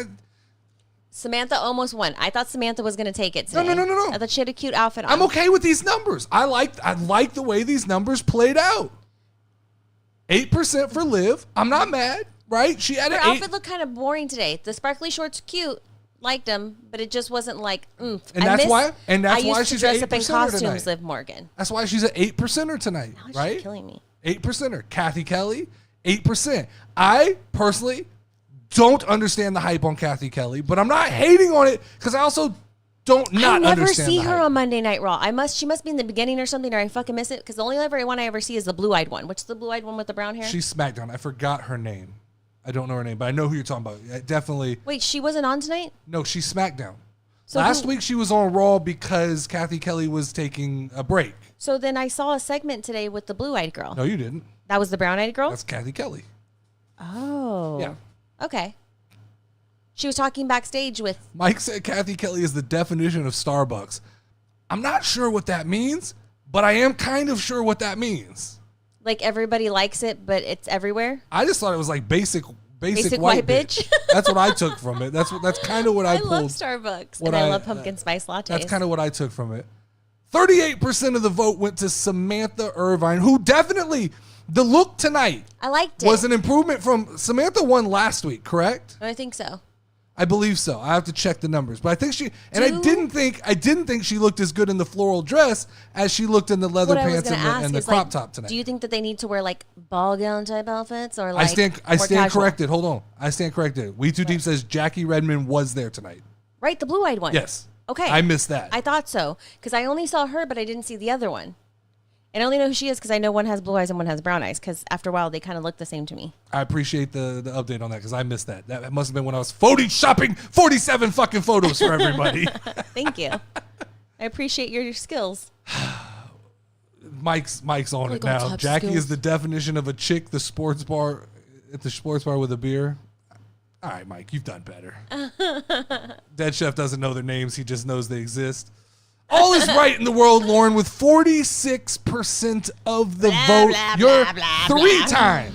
Samantha almost won. I thought Samantha was going to take it today. No. I thought she had a cute outfit on. I'm okay with these numbers. I like the way these numbers played out. 8% for Liv. I'm not mad, right? She had Her an 8. outfit looked kind of boring today. The sparkly shorts cute. Liked them, but it just wasn't like oomph. And that's why she's she's dress an up in 8%er costumes, tonight. Liv Morgan. That's why she's an 8%er tonight, Now she's right? killing me. 8%er. Kathy Kelly, 8%. I personally don't understand the hype on Kathy Kelly, but I'm not hating on it because I also don't not I never understand see the her hype. on Monday Night Raw. She must be in the beginning or something, or I fucking miss it because the only other one I ever see is the blue-eyed one. Which is the blue-eyed one with the brown hair? She's SmackDown. I forgot her name. I don't know her name, but I know who you're talking about. Definitely. Wait, she wasn't on tonight? No, she's SmackDown. So Last week she was on Raw because Kathy Kelly was taking a break. So then I saw a segment today with the blue-eyed girl. No, you didn't. That was the brown-eyed girl? That's Kathy Kelly. Oh. Yeah. Okay. She was talking backstage with... Mike said Kathy Kelly is the definition of Starbucks. I'm not sure what that means, but I am kind of sure what that means. Like everybody likes it, but it's everywhere? I just thought it was like basic white bitch. That's what I took from it. That's kind of what I pulled. love Starbucks. And I love pumpkin spice lattes. That's kind of what I took from it. 38% of the vote went to Samantha Irvine, who definitely, the look tonight I liked it. was an improvement from Samantha won last week, correct? I think so. I believe so. I have to check the numbers, but I think she I didn't think she looked as good in the floral dress as she looked in the leather pants and the crop top tonight. Do you think that they need to wear like ball gown type outfits or like I stand casual? corrected. Hold on. I stand corrected. We Too Deep says Jackie Redmond was there tonight. Right, the blue-eyed one. Yes. Okay. I missed that. I thought so because I only saw her, but I didn't see the other one. And I only know who she is because I know one has blue eyes and one has brown eyes because after a while they kind of look the same to me. I appreciate the update on that because I missed that. That must have been when I was shopping 47 fucking photos for everybody. Thank you. I appreciate your skills. Mike's on it now. Jackie is the definition of a chick, the sports bar with a beer. All right, Mike, you've done better. Dead Chef doesn't know their names. He just knows they exist. All is right in the world, Lauren, with 46% of the vote. You're three-time.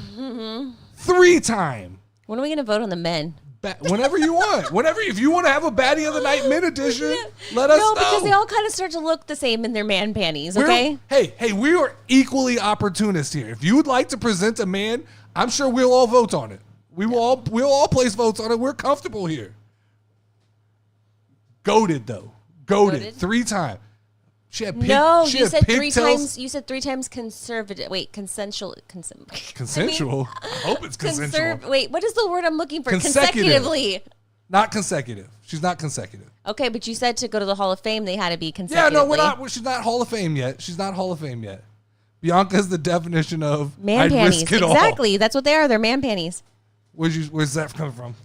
When are we going to vote on the men? Whenever you want. If you want to have a baddie of the night mid edition, let us know. No, because they all kind of start to look the same in their man panties, okay? Hey, we are equally opportunist here. If you would like to present a man, I'm sure we'll all vote on it. We'll all place votes on it. We're comfortable here. Goated, though. Goated. 3 times. She had you said 3 pigtails. times. You said 3 times conservative. Wait, consensual. Consensual. I hope it's consensual. Wait, what is the word I'm looking for? Consecutive. Consecutively. Not consecutive. She's not consecutive. Okay, but you said to go to the Hall of Fame, they had to be consecutively. Yeah, no, we're not. She's not Hall of Fame yet. Bianca is the definition of man I'd panties. risk it all. Exactly. That's what they are. They're man panties. Where's that coming from?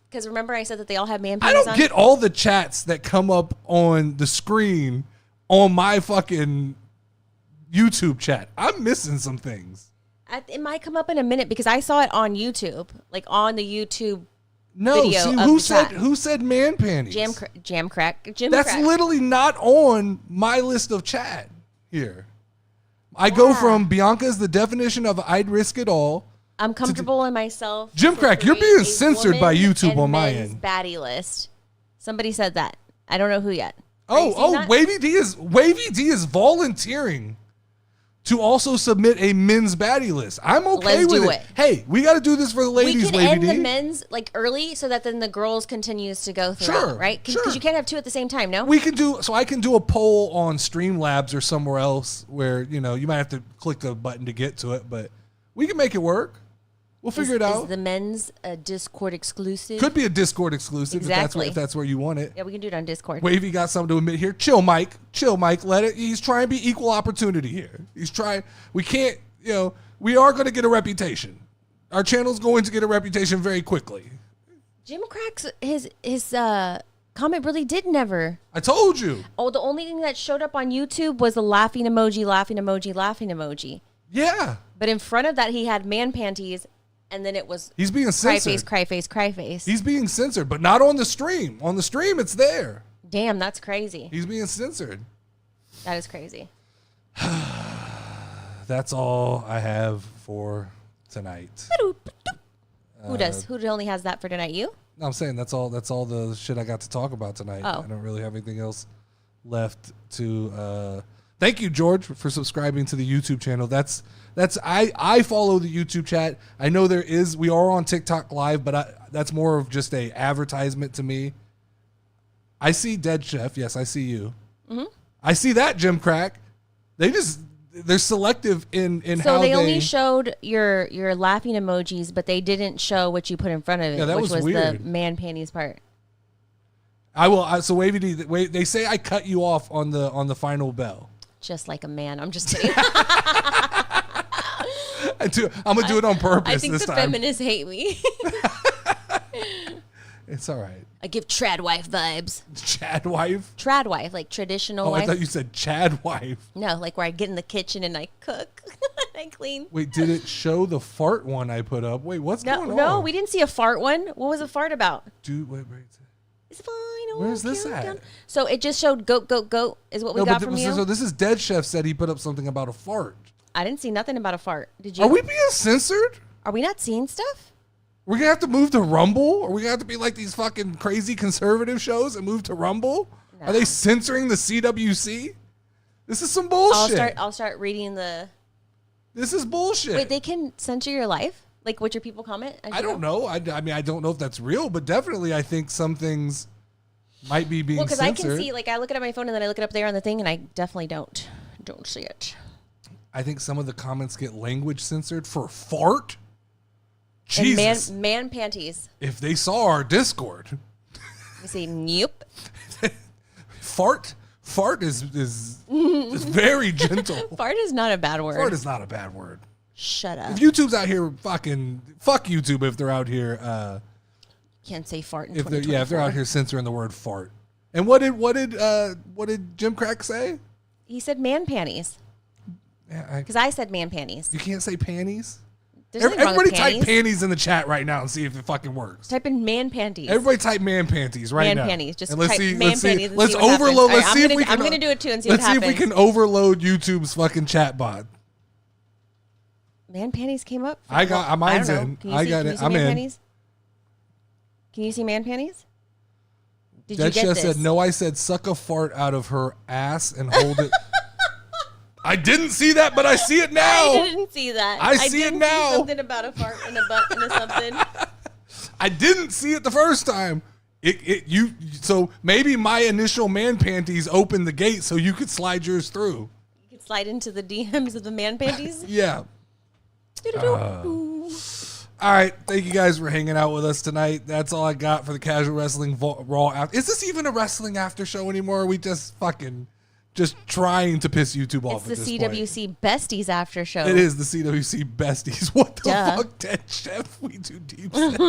Because remember I said that they all have man I panties don't on? get all the chats that come up on the screen on my fucking YouTube chat. I'm missing some things. It might come up in a minute because I saw it on YouTube, like on the YouTube No, video see, of who said man panties? Jam crack. That's literally not on my list of chat here. I go from Bianca is the definition of I'd risk it all. I'm comfortable in myself. Jim Crack, you're being censored by YouTube on my end. Baddie list. Somebody said that. I don't know who yet. Wavy D is volunteering to also submit a men's baddie list. I'm okay with it. Hey, we got to do this for the ladies, We can Wavy end D. the men's like early so that then the girls continues to go through, right? Because you can't have two at the same time, no? I can do a poll on Streamlabs or somewhere else where, you might have to click the button to get to it, but we can make it work. We'll figure it out. Is the men's Discord exclusive? Could be a Discord exclusive exactly. if that's where you want it. Yeah, we can do it on Discord. Wavy got something to admit here. Chill, Mike. Let it. He's trying to be equal opportunity here. He's trying. We can't. We are going to get a reputation. Our channel's going to get a reputation very quickly. Jim Crack's his comment really did never. I told you. Oh, the only thing that showed up on YouTube was the laughing emoji, laughing emoji, laughing emoji. Yeah. But in front of that, he had man panties. And then it was he's being censored. Cry face. He's being censored, but not on the stream. On the stream, it's there. Damn, that's crazy. He's being censored. That is crazy. That's all I have for tonight. Who only has that for tonight? You? No, I'm saying that's all the shit I got to talk about tonight. Oh. I don't really have anything else left to thank you, George, for subscribing to the YouTube channel. I follow the YouTube chat. I know we are on TikTok live, but that's more of just a advertisement to me. I see Dead Chef. Yes, I see you. Mm-hmm. I see that, Jim Crack. They're selective in how they... So they only showed your laughing emojis, but they didn't show what you put in front of it, which was weird. The man panties part. So Wavy D, they say I cut you off on the final bell. Just like a man. I'm just kidding. I'm gonna do it on purpose. I think this the time. feminists hate me. It's all right. I give trad wife vibes. Chad wife? Trad wife, like traditional wife. I thought you said Chad wife. No, like where I get in the kitchen and I cook. I clean. Wait, did it show the fart one I put up? Wait, what's going on? No, we didn't see a fart one. What was a fart about? Dude, wait. It's fine. Where's this at? So it just showed goat is what we got from you? So this is Dead Chef said he put up something about a fart. I didn't see nothing about a fart. Did you? Are we being censored? Are we not seeing stuff? We're going to have to move to Rumble? Are we going to have to be like these fucking crazy conservative shows and move to Rumble? No. Are they censoring the CWC? This is some bullshit. I'll start reading the... This is bullshit. Wait, they can censor your life? Like what your people comment? I don't know. I mean, I don't know if that's real, but definitely I think some things might be being censored. Well, because I can see, like I look at my phone and then I look it up there on the thing and I definitely don't see it. I think some of the comments get language censored for fart. Jesus. And man panties. If they saw our Discord. You say, nope. Fart is very gentle. Fart is not a bad word. Fart is not a bad word. Shut up. If YouTube's out here fucking... Fuck YouTube if they're out here... Can't say fart in if 2024. if they're out here censoring the word fart. And what did Jim Crack say? He said man panties. Yeah, because I said man panties. You can't say panties? Everybody type panties in the chat right now and see if it fucking works. Type in man panties. Everybody type man panties right now. Man panties. Just and let's type see, man let's panties. See, let's overload. Let's see if we can. I'm gonna do it too and see what happens. Let's see if we can overload YouTube's fucking chat bot. Man panties came up. Mine's in. I got it. I'm in. Panties? Can you see man panties? Did That you get this? Said no. I said suck a fart out of her ass and hold it. I didn't see that, but I see it now. I didn't see that. I see it now. See something about a fart and a butt and something. I didn't see it the first time. So maybe my initial man panties opened the gate so you could slide yours through. You could slide into the DMs of the man panties. Yeah. All right, thank you guys for hanging out with us tonight. That's all I got for the Casual Wrestling Raw. Is this even a wrestling after show anymore? Or are we just trying to piss YouTube off? It's the CWC Besties after show. It is the CWC Besties. What the fuck, Dead Chef? We do deep set.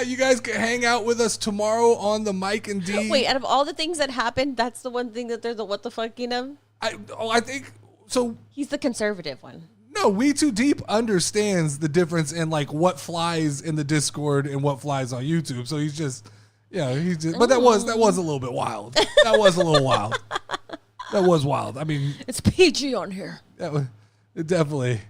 You guys can hang out with us tomorrow on the Mike and D. Wait, out of all the things that happened, that's the one thing that they're the what the fucking of? I think so. He's the conservative one. No, We Too Deep understands the difference in like what flies in the Discord and what flies on YouTube. So he's just, but that was a little bit wild. That was a little wild. That was wild. I mean, It's PG on here. that was it definitely.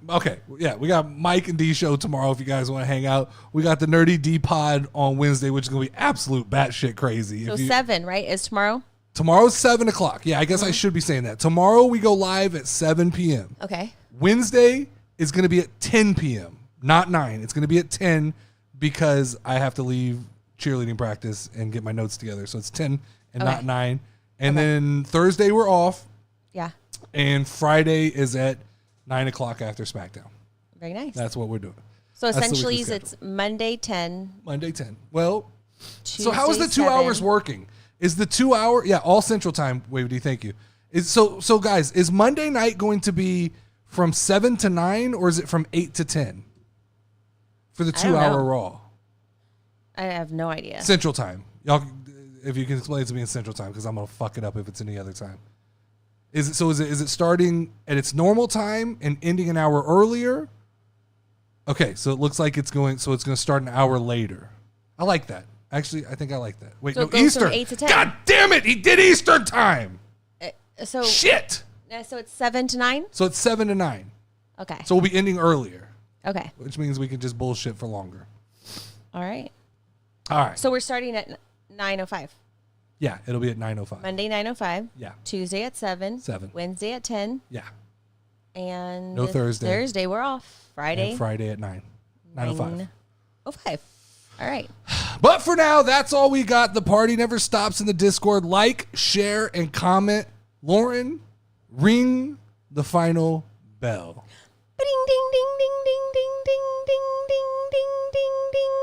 Okay, yeah, we got Mike and D show tomorrow if you guys want to hang out. We got the Nerdy D pod on Wednesday, which is going to be absolute batshit crazy. So 7, right, is tomorrow? Tomorrow's 7 o'clock. Yeah, I guess I should be saying that. Tomorrow we go live at 7 p.m. Okay. Wednesday is going to be at 10 p.m., not 9. It's going to be at 10 because I have to leave cheerleading practice and get my notes together. So it's 10 and not 9. And then Thursday we're off. Yeah. And Friday is at 9 o'clock after SmackDown. Very nice. That's what we're doing. So That's the essentially weekly it's Monday 10. Monday 10. Well, Tuesday, so how is the 2 7. hours working? Is the 2 hour, all Central Time, Wavedy, thank you. So guys, is Monday night going to be from 7 to 9 or is it from 8 to 10 for the 2 hour Raw? I have no idea. Central Time. Y'all, if you can explain it to me in Central Time, because I'm going to fuck it up if it's any other time. Is it starting at its normal time and ending an hour earlier? Okay, so it looks like it's going to start an hour later. I like that. Actually, I think I like that. Wait, So no, it goes Eastern. from 8 to 10. God damn it, he did Eastern time. So Shit. So it's 7 to 9? So it's 7 to 9. Okay. So we'll be ending earlier, Okay. which means we can just bullshit for longer. All right. All right. So we're starting at 9:05. Yeah, it'll be at 9:05. Monday 9:05. Yeah. Tuesday at 7. 7. Wednesday at 10. Yeah. And No Thursday. Thursday we're off. Friday. And Friday at 9. 9:05. 9:05. All right. But for now, that's all we got. The party never stops in the Discord. Like, share, and comment. Lauren, ring the final bell. Ding ding ding ding ding ding ding ding ding ding ding ding.